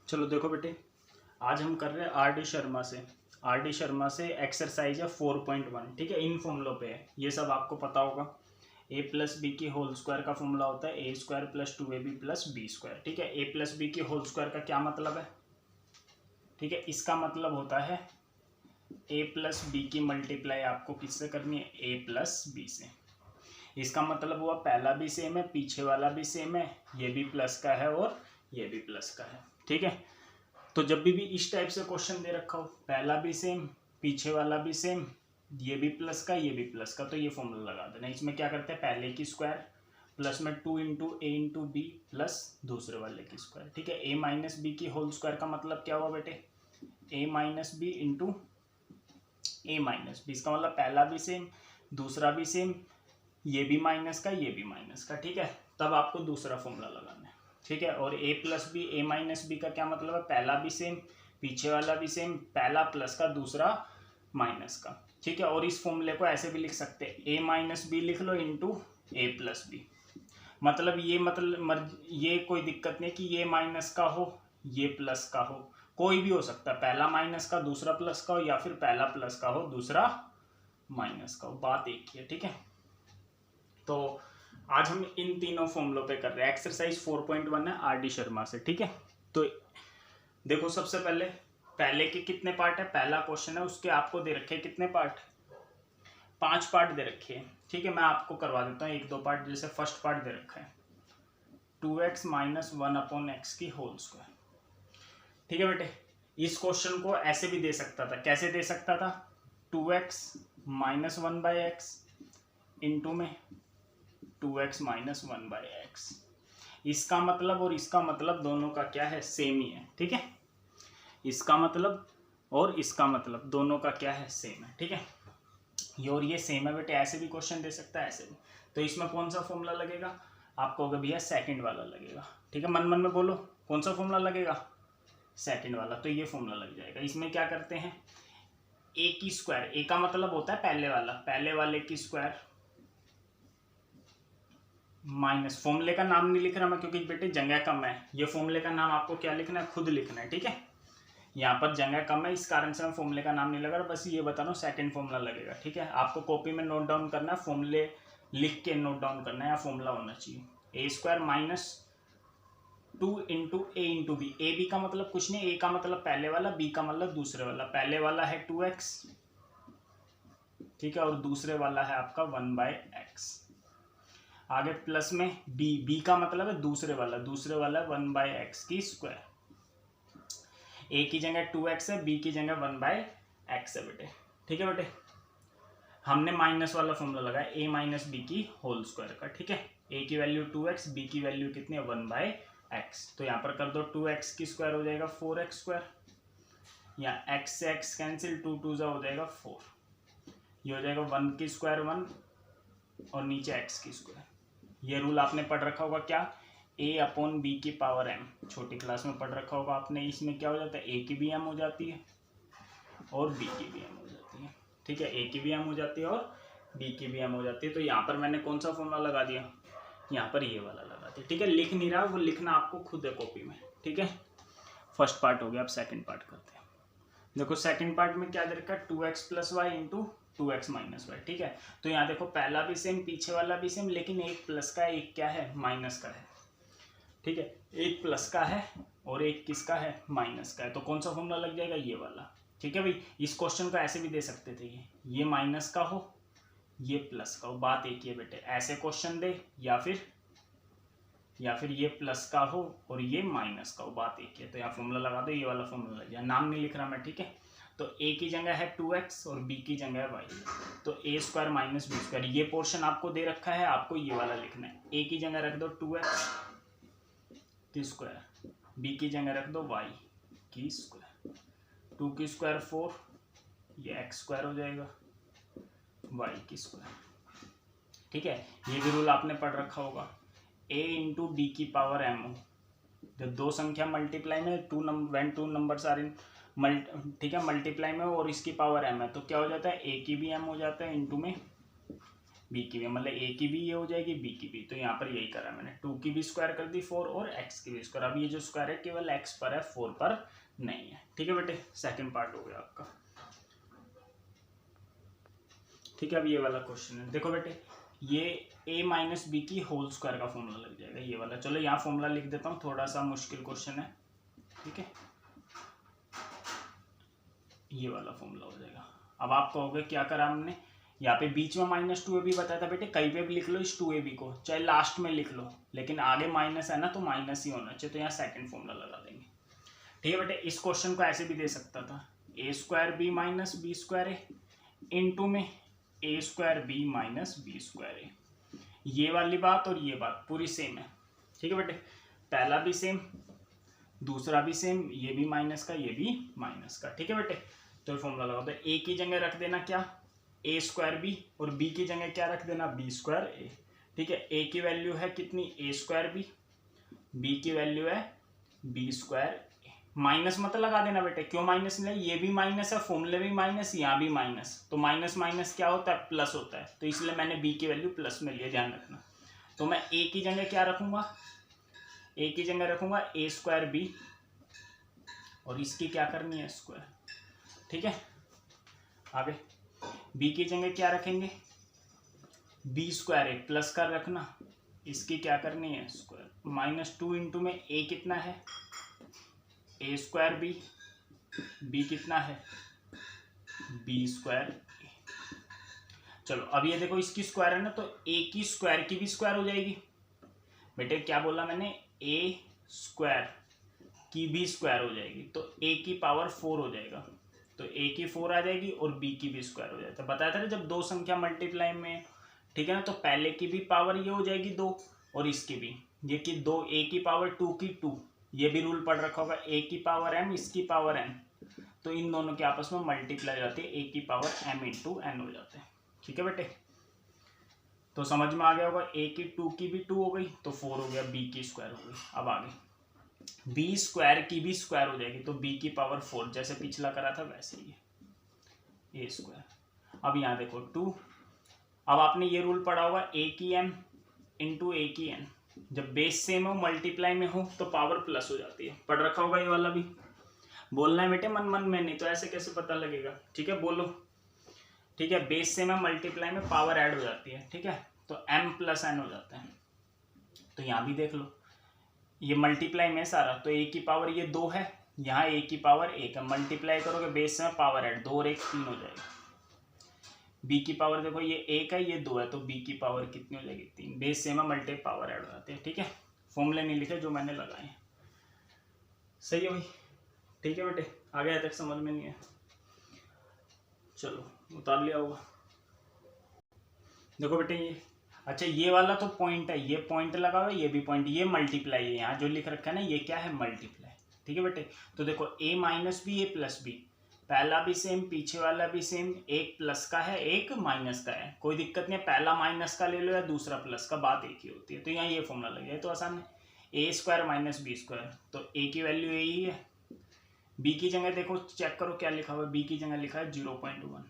चलो देखो बेटे, आज हम कर रहे हैं आर डी शर्मा से एक्सरसाइज है 4.1। ठीक है, इन फॉर्मूलों पे है, ये सब आपको पता होगा। ए प्लस बी की होल स्क्वायर का फॉर्मूला होता है A square plus 2ab plus B square. ठीक है, ए प्लस बी की होल स्क्वायर का क्या मतलब है? ठीक है, इसका मतलब होता है ए प्लस बी की मल्टीप्लाई आपको किससे करनी है? ए प्लस बी से। इसका मतलब हुआ पहला भी सेम है, पीछे वाला भी सेम है, ये भी प्लस का है और ये भी प्लस का है। ठीक है, तो जब भी इस टाइप से क्वेश्चन दे रखा हो, पहला भी सेम, पीछे वाला भी सेम, ये भी प्लस का, ये भी प्लस का, तो ये फॉर्मूला लगा देना। इसमें क्या करते हैं, पहले की स्क्वायर प्लस में 2 into A into B plus दूसरे वाले की स्क्वायर। ठीक है, ए माइनस बी की होल स्क्वायर का मतलब क्या हुआ बेटे? ए माइनस बी इंटू ए माइनस बी। इसका मतलब पहला भी सेम, दूसरा भी सेम, ये भी माइनस का, ये भी माइनस का। ठीक है, तब आपको दूसरा फॉर्मूला लगाना है। ठीक है, और ए प्लस बी, ए माइनस बी का क्या मतलब है? पहला भी सेम, पीछे वाला भी सेम, पहला प्लस का, दूसरा माइनस का। ठीक है, और इस फॉर्मूले को ऐसे भी लिख सकते हैं, ए माइनस बी लिख लो इंटू ए प्लस बी। मतलब ये कोई दिक्कत नहीं कि ये माइनस का हो, ये प्लस का हो, कोई भी हो सकता है, पहला माइनस का दूसरा प्लस का हो, या फिर पहला प्लस का हो दूसरा माइनस का हो, बात एक ही है। ठीक है, तो आज हम इन तीनों फॉर्मूलों पे कर रहे हैं। एक्सरसाइज 4.1 है आर डी शर्मा से। ठीक है, तो देखो सबसे पहले के कितने पार्ट है? पहला क्वेश्चन है, उसके आपको दे रखे हैं कितने पार्ट? 5 पार्ट दे रखे हैं। ठीक है, मैं आपको करवा देता हूँ 1-2 पार्ट। जैसे फर्स्ट पार्ट दे रखा है 2x माइनस 1/x की होल स्क्वायर। ठीक है बेटे, इस क्वेश्चन को ऐसे भी दे सकता था। कैसे दे सकता था? 2x माइनस 1/x इंटू में 2x माइनस 1/x। इसका मतलब और इसका मतलब दोनों का क्या है? सेम ही है। ठीक है, इसका मतलब और इसका मतलब दोनों का क्या है? सेम है। ठीक है, ये और ये सेम है बेटे। ऐसे भी क्वेश्चन दे सकता है, ऐसे भी। तो इसमें कौन सा फॉर्मूला लगेगा? आपको अगर भैया सेकंड वाला लगेगा। ठीक है, मन मन में बोलो कौन सा फॉर्मूला लगेगा? सेकंड वाला। तो ये फॉर्मूला लग जाएगा। इसमें क्या करते हैं, ए की स्क्वायर, ए का मतलब होता है पहले वाला, पहले वाले की स्क्वायर माइनस, फॉर्मूले का नाम नहीं लिख रहा मैं क्योंकि बेटे जगह कम है। ये फॉर्मूले का नाम आपको क्या लिखना है? खुद लिखना है। ठीक है, यहाँ पर जगह कम है, इस कारण से मैं फॉर्मूले का नाम नहीं लगा रहा, बस ये बता रहा हूँ सेकंड फॉर्मूला लगेगा। ठीक है, आपको कॉपी में नोट डाउन करना है, फॉर्मूले लिख के नोट डाउन करना है, या फॉर्मूला होना चाहिए। A square minus 2 into A into B. A B का मतलब कुछ नहीं, ए का मतलब पहले वाला, बी का मतलब दूसरे वाला। पहले वाला है 2x, ठीक है, और दूसरे वाला है आपका 1/x। आगे प्लस में बी, बी का मतलब है दूसरे वाला, दूसरे वाला 1/x की स्क्वायर। ए की जगह 2x है, बी की जगह 1/x है बेटे। ठीक है बेटे, हमने माइनस वाला फॉर्मूला लगाया ए माइनस बी की होल स्क्वायर का। ठीक है, ए की वैल्यू 2x, बी की वैल्यू कितनी है? 1/x। तो यहाँ पर कर दो 2x की स्क्वायर हो जाएगा 4x स्क्वायर, या x से x कैंसिल, 2 2 हो जाएगा 4। ये हो जाएगा 1 की स्क्वायर 1 और नीचे x की स्क्वायर। ये रूल आपने पढ़ रखा होगा क्या? a अपॉन बी की पावर m, छोटी क्लास में पढ़ रखा होगा आपने। इसमें क्या हो जाता है, a की भी m हो जाती है और b की भी m हो जाती है। ठीक है, a की भी m हो जाती है और b की भी m हो जाती है। तो यहाँ पर मैंने कौन सा फॉर्मूला लगा दिया? यहाँ पर ये वाला लगा दिया। ठीक है, लिख नहीं रहा, वो लिखना आपको खुद है कॉपी में। ठीक है, फर्स्ट पार्ट हो गया। अब सेकेंड पार्ट करते हैं। देखो सेकेंड पार्ट में क्या दे रखा है? 2x plus y into 2x minus y. ठीक है, तो यहाँ देखो पहला भी सेम, पीछे वाला भी सेम, लेकिन एक प्लस का है, एक क्या है? माइनस का है। ठीक है, एक प्लस का है और एक किसका है? माइनस का है। तो कौन सा फॉर्मूला लग जाएगा? ये वाला। ठीक है भाई, इस क्वेश्चन को ऐसे भी दे सकते थे, ये माइनस का हो, ये प्लस का हो, बात एक ही है बेटे। ऐसे क्वेश्चन दे या फिर ये प्लस का हो और ये माइनस का हो, बात एक ही है। तो यहाँ फॉर्मूला लगा दो, ये वाला फॉर्मूला लग जाए। नाम नहीं लिख रहा मैं। ठीक है, तो a की जगह है 2x और b की जगह है y। तो a square minus B square, ये पोर्शन आपको दे रखा है, आपको ये वाला लिखना है। a की जगह रख दो 2x की स्क्वायर, b की जगह रख दो y की स्क्वायर, 2 की स्क्वायर 4, ये x स्क्वायर हो जाएगा, y की स्क्वायर। ठीक है, ये भी रूल आपने पढ़ रखा होगा। a इंटू बी की पावर m हो, जब दो संख्या मल्टीप्लाई में when two numbers are in multiply में और इसकी पावर m है, तो क्या हो जाता है? a की भी m हो जाता है इंटू में बी की भी, मतलब ए की भी ये हो जाएगी, बी की भी। तो यहाँ पर यही करा मैंने, 2 की भी स्क्वायर कर दी 4 और x की भी स्क्वायर। अब ये जो स्क्वायर है केवल x पर है, 4 पर नहीं है। ठीक है बेटे, सेकंड पार्ट हो गया आपका। ठीक है, अब ये वाला क्वेश्चन है, देखो बेटे ये a माइनस बी की होल स्क्वायर का फॉर्मूला लग जाएगा ये वाला। चलो यहाँ फॉर्मूला लिख देता हूँ, थोड़ा सा मुश्किल क्वेश्चन है। ठीक है, ये वाला फॉर्मूला हो जाएगा। अब आप कहोगे क्या करा हमने, यहाँ पे बीच में -2ab बताया था बेटे, कहीं पे भी लिख लो इस 2ab को, चाहे लास्ट में लिख लो, लेकिन आगे माइनस है ना तो माइनस ही होना चाहिए। तो यहाँ सेकंड फॉर्मूला लगा देंगे। ठीक है बेटे, इस क्वेश्चन को ऐसे भी दे सकता था, a square B minus B square A into में a square B minus B square A. ये वाली बात और ये बात पूरी सेम है। ठीक है बेटे, पहला भी सेम, दूसरा भी सेम, ये भी माइनस का, ये भी माइनस का। ठीक है बेटे, तो फॉर्मूला लगा दो, a की जगह रख देना क्या, a स्क्वायर बी, और b की जगह क्या रख देना, b स्क्वायर ए। ठीक है, a की वैल्यू है कितनी, a स्क्वायर बी, b की वैल्यू है b स्क्वायर ए। माइनस मत लगा देना बेटे, क्यों माइनस नहीं, ये भी माइनस है, फॉर्मूले भी माइनस, यहाँ भी माइनस, तो माइनस माइनस क्या होता है, प्लस होता है, तो इसलिए मैंने b की वैल्यू प्लस में लिया, ध्यान रखना। तो मैं a की जगह क्या रखूंगा, a की जगह रखूंगा a स्क्वायर बी, और इसकी क्या करनी है, स्क्वायर। ठीक है, आगे b की जगह क्या रखेंगे, b स्क्वायर ए, प्लस कर रखना, इसकी क्या करनी है, स्क्वायर। -2 इंटू में a कितना है, a स्क्वायर बी, b कितना है, b स्क्वायर ए। चलो अब ये देखो इसकी स्क्वायर है ना, तो a की स्क्वायर की भी स्क्वायर हो जाएगी बेटे, क्या बोला मैंने, a स्क्वायर की भी स्क्वायर हो जाएगी, तो a की पावर 4 हो जाएगा, तो a की 4 आ जाएगी और b की भी स्क्वायर हो जाता है। बताया था ना जब दो संख्या मल्टीप्लाई में, ठीक है ना, तो पहले की भी पावर ये हो जाएगी 2 और इसकी भी, ये कि 2, a की पावर 2 की 2, ये भी रूल पढ़ रखा होगा, a की पावर m, इसकी पावर n, तो इन दोनों के आपस में मल्टीप्लाई जाती है, a की पावर m इंटू n हो जाते हैं। ठीक है बेटे, तो समझ में आ गया होगा, a की 2 की भी 2 हो गई तो 4 हो गया, b की स्क्वायर हो गई। अब आगे b स्क्वायर की भी स्क्वायर हो जाएगी, तो b की पावर 4, जैसे पिछला करा था वैसे ही a स्क्वायर। अब यहाँ देखो 2, अब आपने ये रूल पढ़ा होगा, a की m इंटू a की n, जब बेस सेम हो मल्टीप्लाई में हो तो पावर प्लस हो जाती है, पढ़ रखा होगा ये वाला भी। बोलना है बेटे मन मन में, नहीं तो ऐसे कैसे पता लगेगा। ठीक है, बोलो। ठीक है, बेस सेम है मल्टीप्लाई में पावर ऐड हो जाती है। ठीक है, तो m प्लस n हो जाता है। तो यहाँ भी देख लो, ये मल्टीप्लाई में सारा, तो a की पावर ये 2 है, यहाँ a की पावर 1 है, मल्टीप्लाई करोगे बेस में पावर ऐड, 2 और 1 3 हो जाएगा। b की पावर देखो ये 1 है, ये 2 है, तो b की पावर कितनी हो जाएगी, 3। बेस सेम है, मल्टी पावर ऐड हो जाते हैं। ठीक है, फॉर्मूले नहीं लिखे जो मैंने लगाए, सही है भाई। ठीक है बेटे, आगे आया तक समझ में नहीं है, चलो उतार लिया होगा। देखो बेटे ये, अच्छा ये वाला तो पॉइंट है, ये पॉइंट लगा हुआ है, ये भी पॉइंट, ये मल्टीप्लाई है, यहाँ जो लिख रखा है ना ये क्या है, मल्टीप्लाई। ठीक है बेटे, तो देखो a minus B, a plus B, पहला भी सेम, पीछे वाला भी सेम, एक प्लस का है एक माइनस का है, कोई दिक्कत नहीं है, पहला माइनस का ले लो या दूसरा प्लस का, बात एक ही होती है। तो यहाँ ये फॉर्मूला लग गया, तो आसान है, a square minus B square, तो a की वैल्यू यही है, b की जगह देखो चेक करो क्या लिखा हुआ है, b की जगह लिखा है 0.1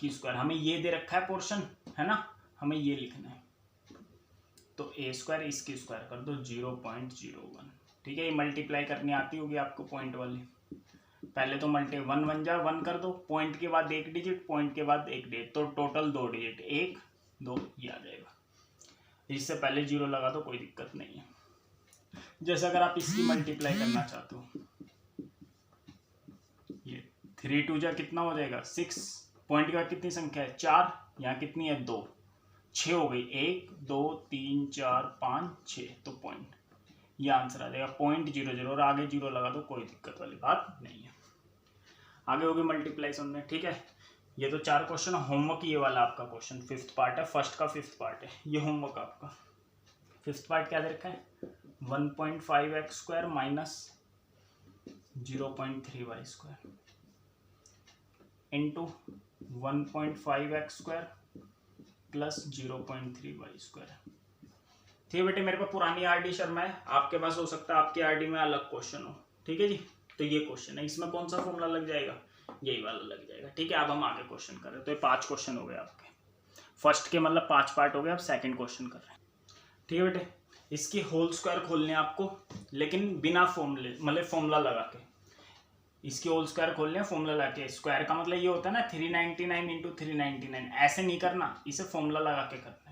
की स्क्वायर, हमें ये दे रखा है पोर्शन, है ना, हमें ये लिखना है, तो a स्क्वायर इसकी स्क्वायर कर दो 0.01। ठीक है, ये मल्टीप्लाई करनी आती होगी आपको पॉइंट वाली, पहले तो मल्टी 1 1 जा 1 कर दो, पॉइंट के बाद 1 डिजिट, पॉइंट के बाद 1 डिजिट, तो टोटल 2 डिजिट, 1 2 ये आ जाएगा। इससे पहले 0 लगा दो, कोई दिक्कत नहीं है। जैसे अगर आप इसकी मल्टीप्लाई करना चाहते हो, ये 3 2 जा कितना हो जाएगा 6, पॉइंट के बाद कितनी संख्या है 4, यहाँ कितनी है 2, 6 हो गई, 1 2 3 4 5 6, तो पॉइंट, ये आंसर आ जाएगा 0.00, और आगे 0 लगा दो, कोई दिक्कत वाली बात नहीं है। आगे होगी मल्टीप्लाई समझ में। ठीक है, ये तो 4 क्वेश्चन, होमवर्क ये वाला आपका क्वेश्चन 5th पार्ट है, फर्स्ट का 5th पार्ट है ये होमवर्क आपका। 5th पार्ट क्या दे रखा है, 1.5x square minus 0.3y square into 1.5x square plus 0.3y square. ठीक है बेटे, मेरे पास पुरानी आरडी शर्मा है, आपके पास हो सकता है आपकी आरडी में अलग क्वेश्चन हो। ठीक है जी, तो ये क्वेश्चन है, इसमें कौन सा फॉर्मूला लग जाएगा, यही वाला लग जाएगा। ठीक है, अब हम आगे क्वेश्चन करें, तो ये 5 क्वेश्चन हो गए आपके। फर्स्ट के मतलब 5 पार्ट हो गए, अब सेकंड क्वेश्चन कर रहे हैं। ठीक है बेटे, इसकी होल स्क्वायर खोलने आपको, लेकिन बिना फॉर्मूले मतलब फॉर्मूला लगा के। इसकी होल स्क्वायर खोलने हैं फॉर्मूला लगा के। स्क्वायर का मतलब ये होता है ना 399 इंटू 399, ऐसे नहीं करना, इसे फॉर्मूला लगा के करना है।